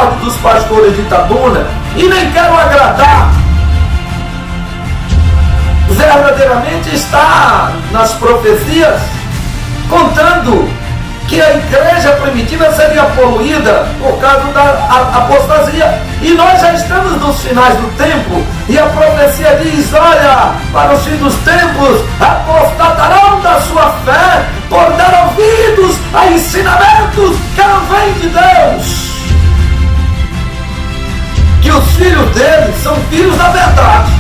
misericórdia dos pastores de Itabuna e nem quero agradar. Verdadeiramente está nas profecias contando que a igreja primitiva seria poluída por causa da apostasia. E nós já estamos nos finais do tempo, e a profecia diz: olha, para os fins dos tempos apostatarão da sua fé por dar ouvidos a ensinamentos que não vêm de Deus. Que os filhos deles são filhos da verdade.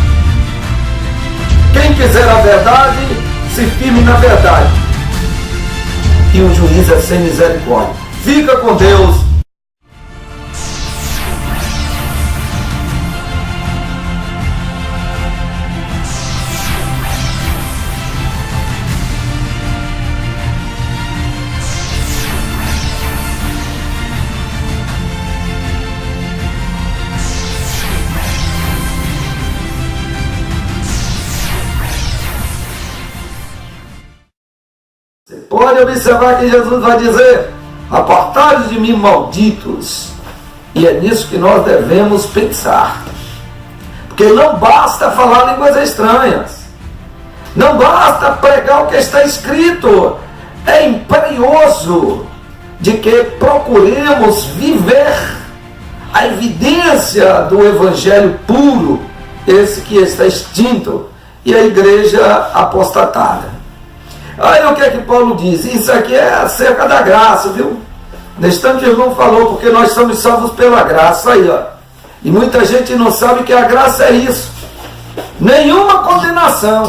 Quem quiser a verdade, se firme na verdade. E o juiz é sem misericórdia. Fica com Deus. Pode observar que Jesus vai dizer: apartai-vos de mim, malditos. E é nisso que nós devemos pensar. Porque não basta falar línguas estranhas. Não basta pregar o que está escrito. É imperioso de que procuremos viver a evidência do evangelho puro, esse que está extinto, e a igreja apostatada. Aí o que é que Paulo diz? Isso aqui é acerca da graça, viu? Nesse tanto o irmão falou, porque nós somos salvos pela graça. Aí, ó. E muita gente não sabe que a graça é isso. Nenhuma condenação.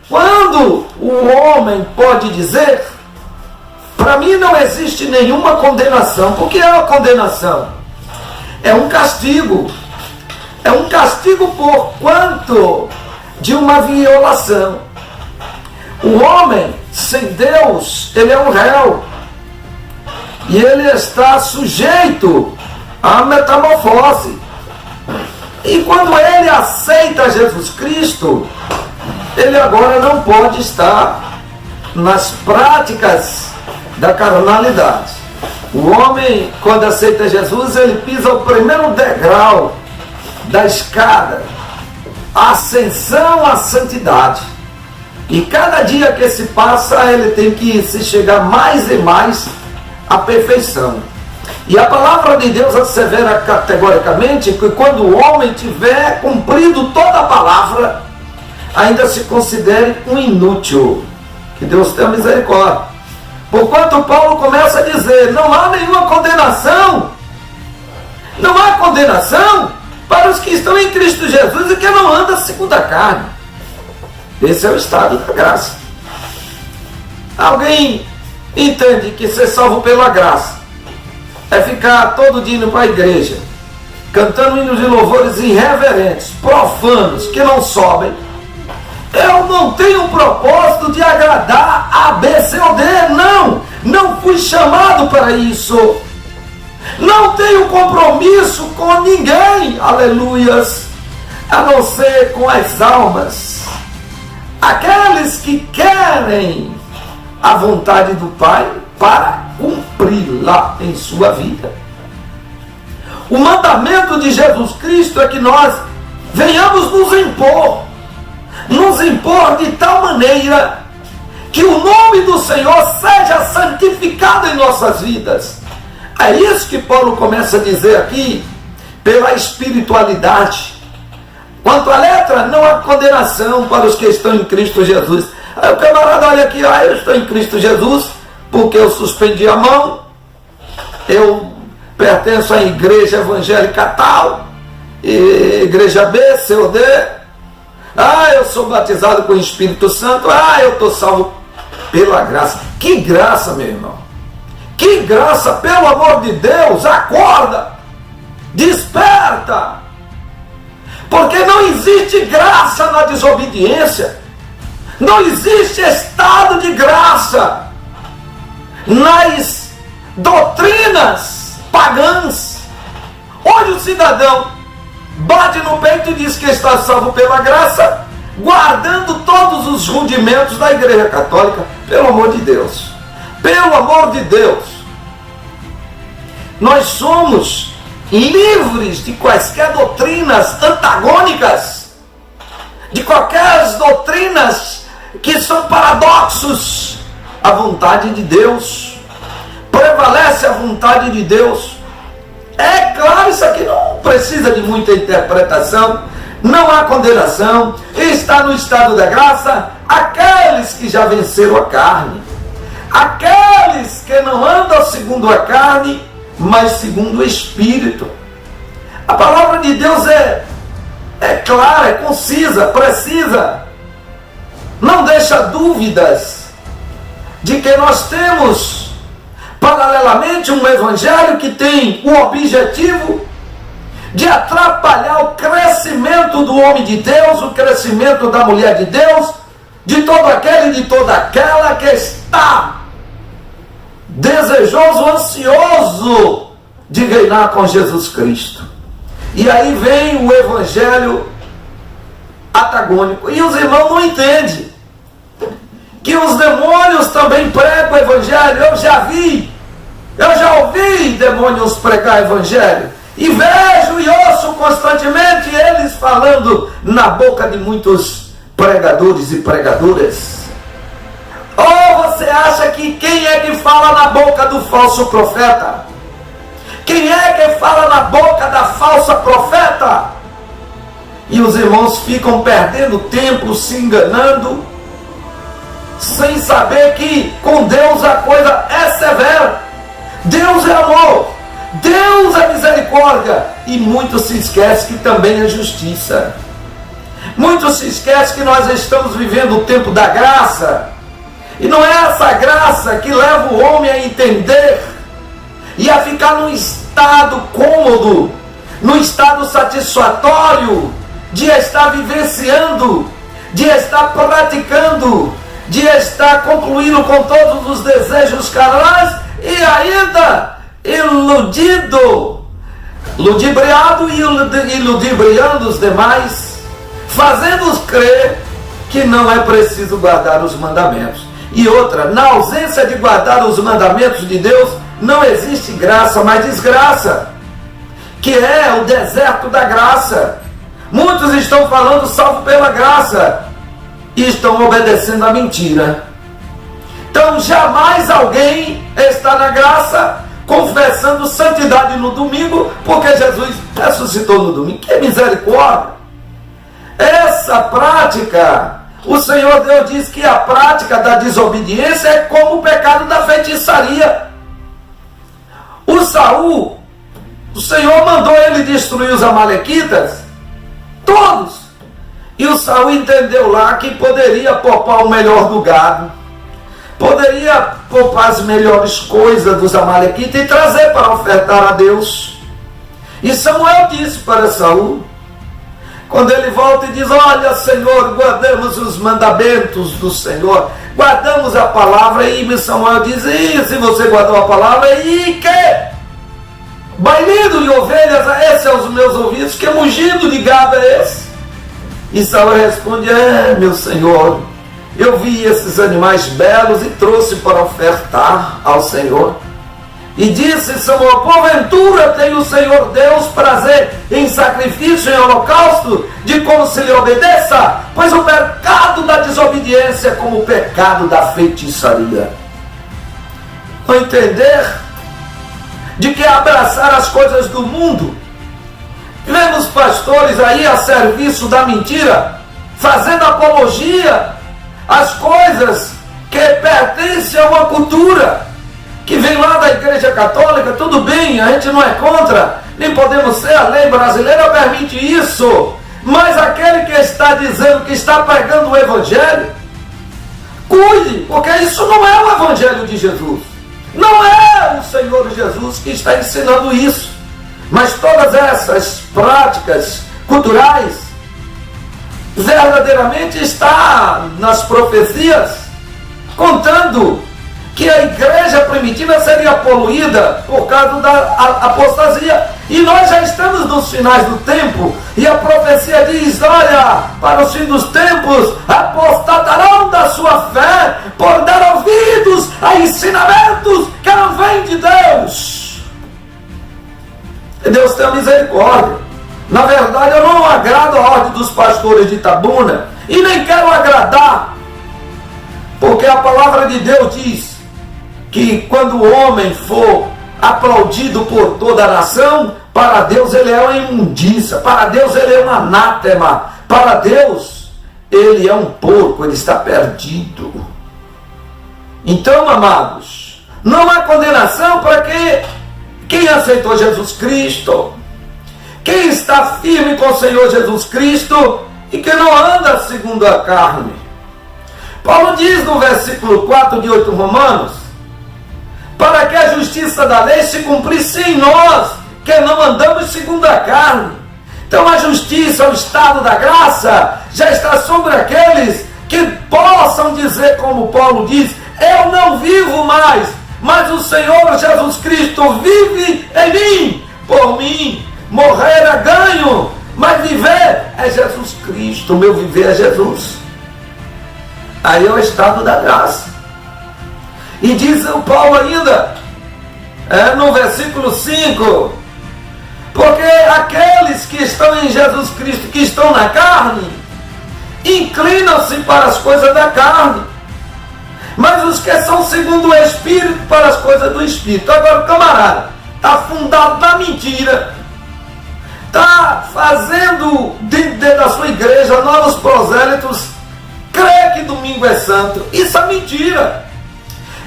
Quando o homem pode dizer: para mim não existe nenhuma condenação. Por que é uma condenação? É um castigo. É um castigo por quanto de uma violação. O homem sem Deus, ele é um réu. E ele está sujeito à metamorfose. E quando ele aceita Jesus Cristo, ele agora não pode estar nas práticas da carnalidade. O homem, quando aceita Jesus, ele pisa o primeiro degrau da escada, a ascensão à santidade. E cada dia que se passa, ele tem que se chegar mais e mais à perfeição. E a palavra de Deus assevera categoricamente que quando o homem tiver cumprido toda a palavra, ainda se considere um inútil. Que Deus tenha misericórdia. Porquanto Paulo começa a dizer: não há nenhuma condenação. Não há condenação para os que estão em Cristo Jesus e que não andam segundo a carne. Esse é o estado da graça. Alguém entende que ser salvo pela graça é ficar todo dia indo para a igreja, cantando hinos de louvores irreverentes, profanos, que não sobem? Eu não tenho um propósito de agradar A, B, C ou D. Não fui chamado para isso. Não tenho compromisso com ninguém, aleluias, a não ser com as almas. Aqueles que querem a vontade do Pai para cumpri-la em sua vida. O mandamento de Jesus Cristo é que nós venhamos nos impor de tal maneira que o nome do Senhor seja santificado em nossas vidas. É isso que Paulo começa a dizer aqui, pela espiritualidade. Quanto à letra, não há condenação para os que estão em Cristo Jesus. Aí o camarada olha aqui: eu estou em Cristo Jesus porque eu suspendi a mão, eu pertenço à igreja evangélica tal, igreja B, C ou D, eu sou batizado com o Espírito Santo, eu estou salvo pela graça. Que graça, meu irmão! Que graça, pelo amor de Deus! Acorda! Desperta! Porque não existe graça na desobediência. Não existe estado de graça nas doutrinas pagãs. Hoje o cidadão bate no peito e diz que está salvo pela graça, guardando todos os rudimentos da Igreja Católica. Pelo amor de Deus. Pelo amor de Deus. Nós somos livres de quaisquer doutrinas antagônicas, de qualquer doutrinas que são paradoxos. A vontade de Deus prevalece, a vontade de Deus. É claro, isso aqui não precisa de muita interpretação. Não há condenação, está no estado da graça aqueles que já venceram a carne, aqueles que não andam segundo a carne, mas segundo o Espírito. A palavra de Deus é clara, é concisa, precisa, não deixa dúvidas de que nós temos paralelamente um evangelho que tem o objetivo de atrapalhar o crescimento do homem de Deus, o crescimento da mulher de Deus, de todo aquele e de toda aquela que está desejoso, ansioso de reinar com Jesus Cristo. E aí vem o evangelho antagônico. E os irmãos não entendem que os demônios também pregam o evangelho. Eu já ouvi demônios pregar o evangelho. E vejo e ouço constantemente eles falando na boca de muitos pregadores e pregadoras. Ou você acha que quem é que fala na boca do falso profeta? Quem é que fala na boca da falsa profeta? E os irmãos ficam perdendo tempo, se enganando, sem saber que com Deus a coisa é severa. Deus é amor, Deus é misericórdia, e muitos se esquecem que também é justiça. Muitos se esquecem que nós estamos vivendo o tempo da graça, e não é essa graça que leva o homem a entender e a ficar num estado cômodo, num estado satisfatório, de estar vivenciando, de estar praticando, de estar concluindo com todos os desejos carnais e ainda ludibriado e ludibriando os demais, fazendo-os crer que não é preciso guardar os mandamentos. E outra, na ausência de guardar os mandamentos de Deus, não existe graça, mas desgraça, que é o deserto da graça. Muitos estão falando salvo pela graça e estão obedecendo a mentira. Então jamais alguém está na graça confessando santidade no domingo, porque Jesus ressuscitou no domingo. Que misericórdia! Essa prática, o Senhor Deus diz que a prática da desobediência é como o pecado da feitiçaria. O Saul, o Senhor mandou ele destruir os amalequitas, todos. E o Saul entendeu lá que poderia poupar o melhor do gado, poderia poupar as melhores coisas dos amalequitas e trazer para ofertar a Deus. E Samuel disse para Saul, quando ele volta e diz: olha, Senhor, guardamos os mandamentos do Senhor, guardamos a palavra. E Samuel diz: e se você guardou a palavra, e que? Bailido de ovelhas é esse aos meus ouvidos? Que mugido de gado é esse? E Saul responde: meu Senhor, eu vi esses animais belos e trouxe para ofertar ao Senhor. E disse Samuel: porventura tem o Senhor Deus prazer em sacrifício, em holocausto, de como se lhe obedeça? Pois o pecado da desobediência é como o pecado da feitiçaria. Não entender de que abraçar as coisas do mundo. Vemos pastores aí a serviço da mentira, fazendo apologia às coisas que pertencem a uma cultura que vem lá da Igreja Católica. Tudo bem, a gente não é contra, nem podemos ser, a lei brasileira permite isso, mas aquele que está dizendo que está pregando o Evangelho, cuide, porque isso não é o Evangelho de Jesus, não é o Senhor Jesus que está ensinando isso. Mas todas essas práticas culturais verdadeiramente está nas profecias contando que a igreja primitiva seria poluída por causa da apostasia. E nós já estamos nos finais do tempo, e a profecia diz: olha, para os fins dos tempos apostatarão da sua fé por dar ouvidos a ensinamentos que não vêm de Deus. Deus tenha misericórdia. Na verdade, eu não agrado a ordem dos pastores de Itabuna e nem quero agradar, porque a palavra de Deus diz que quando o homem for aplaudido por toda a nação, para Deus ele é uma imundícia, para Deus ele é um anátema, para Deus ele é um porco, ele está perdido. Então, amados, não há condenação para quem aceitou Jesus Cristo, quem está firme com o Senhor Jesus Cristo e que não anda segundo a carne. Paulo diz no versículo 4 de 8 Romanos, para que a justiça da lei se cumprisse em nós, que não andamos segundo a carne. Então a justiça, o estado da graça, já está sobre aqueles que possam dizer como Paulo diz, eu não vivo mais, mas o Senhor Jesus Cristo vive em mim. Por mim, morrer é ganho, mas viver é Jesus Cristo, o meu viver é Jesus. Aí é o estado da graça. E diz o Paulo ainda, no versículo 5, porque aqueles que estão em Jesus Cristo, que estão na carne, inclinam-se para as coisas da carne, mas os que são segundo o Espírito, para as coisas do Espírito. Agora o camarada está fundado na mentira, está fazendo dentro da sua igreja novos prosélitos, crê que domingo é santo. Isso é mentira.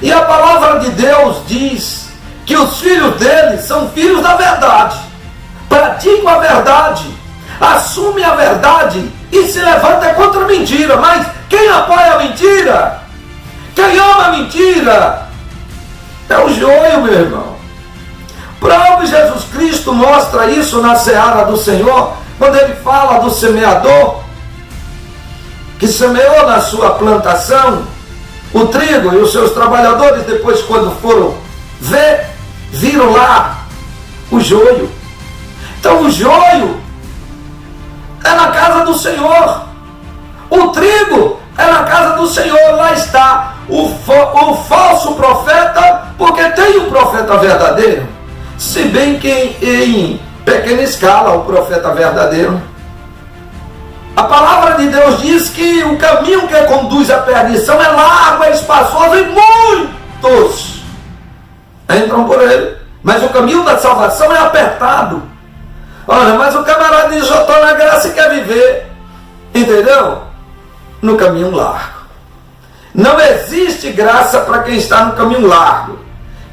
E a palavra de Deus diz que os filhos dele são filhos da verdade, praticam a verdade, assumem a verdade e se levanta contra a mentira. Mas quem apoia a mentira, quem ama a mentira, é o joio, meu irmão. O próprio Jesus Cristo mostra isso na seara do Senhor, quando ele fala do semeador, que semeou na sua plantação o trigo, e os seus trabalhadores, depois, quando foram ver, viram lá o joio. Então o joio é na casa do Senhor, o trigo é na casa do Senhor. Lá está o falso profeta, porque tem o profeta verdadeiro, se bem que em pequena escala o profeta verdadeiro. A palavra de Deus diz que o caminho que conduz à perdição é largo, é espaçoso e muitos entram por ele. Mas o caminho da salvação é apertado. Olha, mas o camarada diz, eu estou na graça e quer viver, entendeu? No caminho largo. Não existe graça para quem está no caminho largo.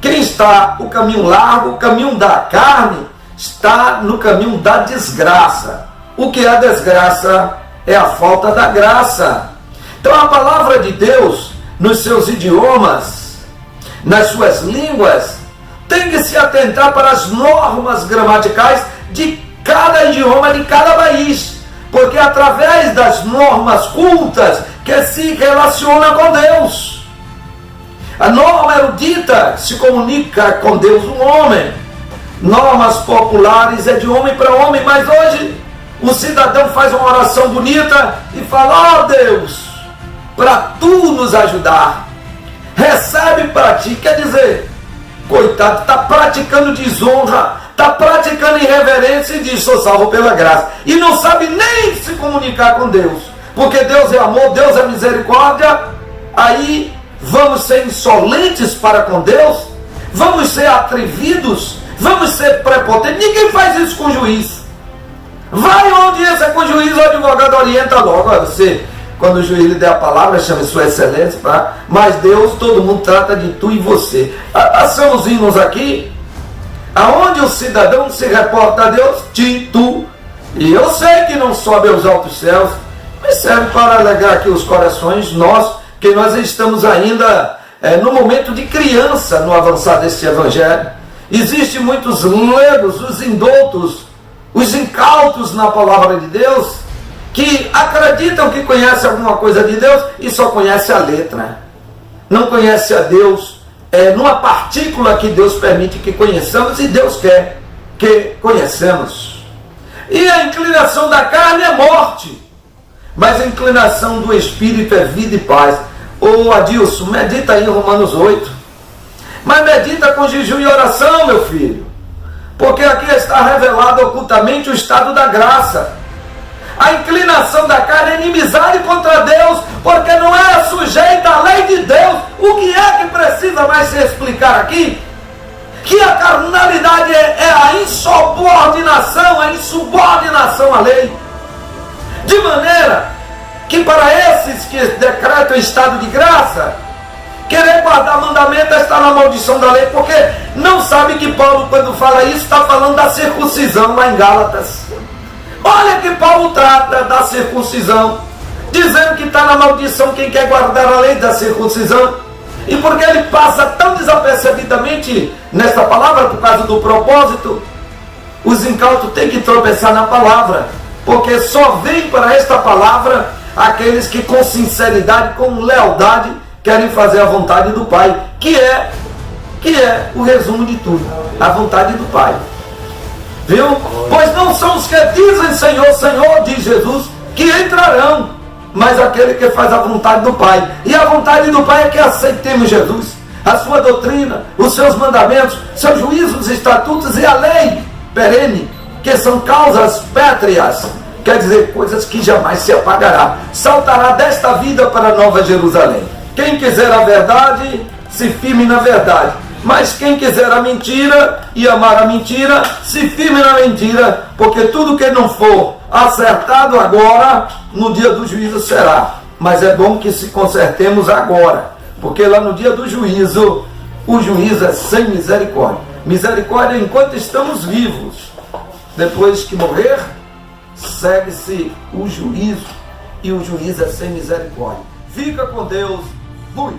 Quem está no caminho largo, o caminho da carne, está no caminho da desgraça. O que é a desgraça? É a falta da graça. Então a palavra de Deus, nos seus idiomas, nas suas línguas, tem que se atentar para as normas gramaticais de cada idioma, de cada país, porque é através das normas cultas que se relaciona com Deus. A norma erudita se comunica com Deus, um homem. Normas populares é de homem para homem, mas hoje o cidadão faz uma oração bonita e fala, ó Deus, para tu nos ajudar, recebe para ti. Quer dizer, coitado, está praticando desonra, está praticando irreverência e diz, sou salvo pela graça, e não sabe nem se comunicar com Deus, porque Deus é amor, Deus é misericórdia. Aí vamos ser insolentes para com Deus, vamos ser atrevidos, vamos ser prepotentes. Ninguém faz isso com o juiz. Vai uma audiência com o juiz, o advogado orienta logo. Você, quando o juiz lhe der a palavra, chame sua excelência, mas Deus, todo mundo trata de tu e você. Passamos hinos aqui, aonde o cidadão se reporta a Deus, ti, tu, e eu sei que não sobe aos altos céus, mas serve para alegrar aqui os corações nossos, que nós estamos ainda no momento de criança no avançar deste evangelho. Existem muitos leigos, os indoutos, os incautos na palavra de Deus, que acreditam que conhecem alguma coisa de Deus e só conhecem a letra, não conhece a Deus numa partícula que Deus permite que conheçamos e Deus quer que conheçamos. E a inclinação da carne é morte, mas a inclinação do Espírito é vida e paz. Ô Adilson, medita aí em Romanos 8, mas medita com jejum e oração, meu filho, Porque aqui está revelado ocultamente o estado da graça. A inclinação da carne é inimizade contra Deus, porque não é sujeita à lei de Deus. O que é que precisa mais se explicar aqui? Que a carnalidade é a insubordinação à lei. De maneira que para esses que decretam estado de graça, querer guardar mandamento é estar na maldição da lei, porque não sabe que Paulo, quando fala isso, está falando da circuncisão lá em Gálatas. Olha que Paulo trata da circuncisão, dizendo que está na maldição quem quer guardar a lei da circuncisão. E porque ele passa tão desapercebidamente nesta palavra, por causa do propósito, os incautos têm que tropeçar na palavra, porque só vem para esta palavra aqueles que com sinceridade, com lealdade, querem fazer a vontade do Pai, que é o resumo de tudo, a vontade do Pai. Viu? Pois não são os que dizem Senhor, Senhor, diz Jesus, que entrarão, mas aquele que faz a vontade do Pai. E a vontade do Pai é que aceitemos Jesus, a sua doutrina, os seus mandamentos, seus juízos, estatutos e a lei perene, que são causas pétreas, quer dizer, coisas que jamais se apagará. Saltará desta vida para a Nova Jerusalém. Quem quiser a verdade, se firme na verdade. Mas quem quiser a mentira e amar a mentira, se firme na mentira, porque tudo que não for acertado agora, no dia do juízo será. Mas é bom que se consertemos agora, porque lá no dia do juízo, o juízo é sem misericórdia. Misericórdia enquanto estamos vivos. Depois que morrer, segue-se o juízo, e o juízo é sem misericórdia. Fica com Deus. Fui.